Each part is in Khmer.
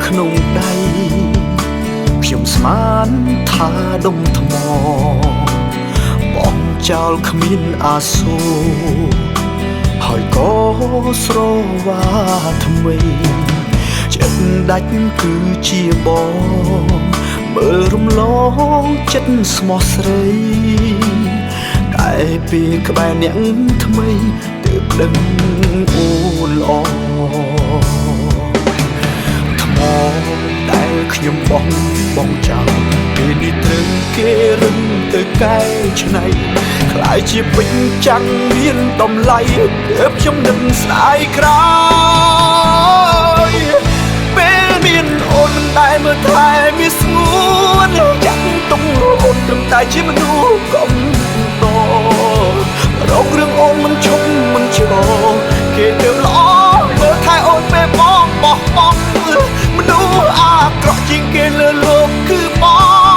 ក្នុងដៃខ្ញុំស្មានថាដុំថ្មបងចោលគ្មានអាសូរហើយក៏ស្រវាថ្មីចិត្តដាច់គឺជាបងមើលរំលងចិត្តស្មោះស្រីតែពេលក្បែរអ្នកថ្មីទើបដឹងអូនល្អថ្មដែលខ្ញុំបងចោលពេលនេះត្រូវគេរឹងទៅកែច្នៃខ្លាយជាពេញចាំងមានតម្លៃទើបខ្ញុំនឹងស្ដាយក្រោយពេលមានអូនមិនដែលមើលថែមានស្ងួនចាក់ទុំអូនត្រឹមតែជាមនុស្សកំដររករឿងអូនមិនឈប់មិនឈរគេទៅល្អមើលថែអូនពេលបងបោះបង់មនុស្សអាក្រក់ជាងគេលើលោកគឺប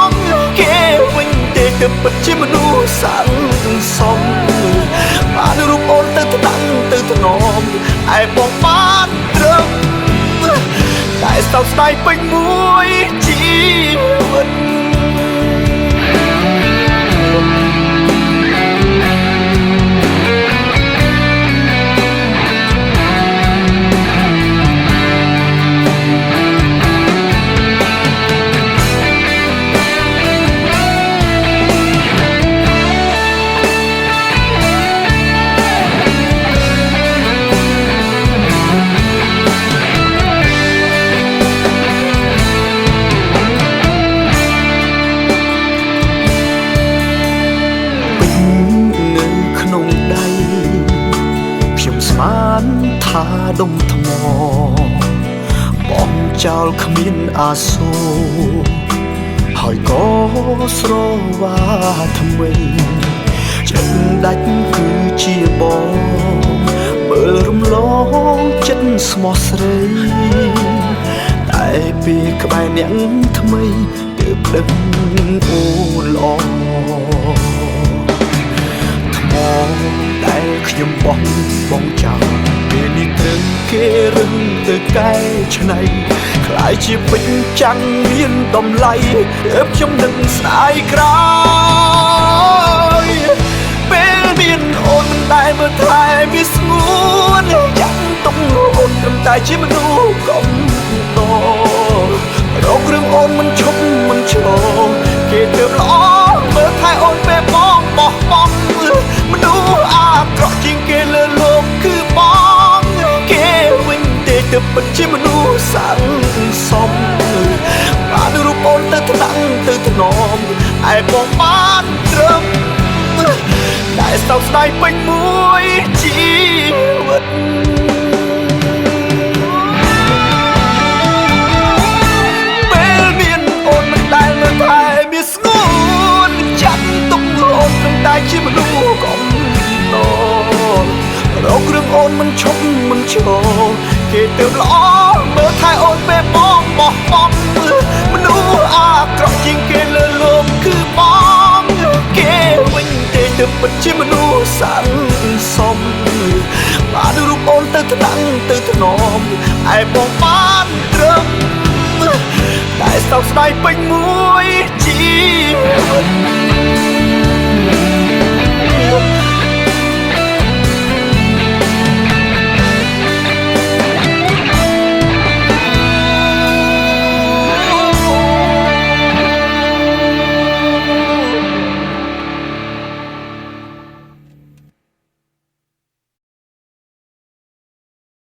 ងគេវិញទេទើបពិតជាមនុស្សស័ក្តិសមបានរូបអូនទៅថ្នាំទៅថ្នមឯបងបានត្រឹមតែសោកស្ដាយពេញមួយជីវិតថាដុំថ្មបងចោលគ្មានអាសូរហើយក៏ស្រវាថ្មីចិត្តដាច់គឺជាបងមើលរំលងចិត្តស្មោះស្រីតែពេលក្បែរអ្នកថ្មីទើបដឹងអូនល្អថ្មដែលខ្ញុំបងចោលពេលនេះត្រូវគេរឹងទៅកែច្នៃខ្លាយជាពេញចាំងមានតម្លៃទើបខ្ញុំនឹងស្ដាយក្រោយពេលមានអូនមិនដែលមើលថែមានស្ងួនចាំងទុំអូនត្រឹមតែជាមនុស្សកំដររករឿងអូនមិនឈប់មិនឈរគេទើបល្អមើលថែអូនពេលបងបោះបង់មនុស្សអាក្រក់ជាងគេលើលោកគឺបងគេវិញទេទើបពិតជាមនុស្សស័ក្តិសមបានរូបអូនទៅថ្នាំទៅថ្នមឯបងបានត្រឹមតែសោកស្ដាយពេញមួយជីវិតពេលមានអូនមិនដែលមើលថែមានស្ងួនចាត់ទុកអូនត្រឹមតែជាមនុស្សកំដររករឿងអូនមិនឈប់មិនឈរគេទើបល្អមើលថែអូនពេលបងបោះបង់មនុស្សអាក្រក់ជាងគេលើលោកគឺបងគេវិញទេទើបពិតជាមនុស្សស័ក្តិសមបានរូបអូនទៅថ្នាំទៅថ្នមឯបងបានត្រឹមតែសោកស្ដាយពេញមួយជីវិត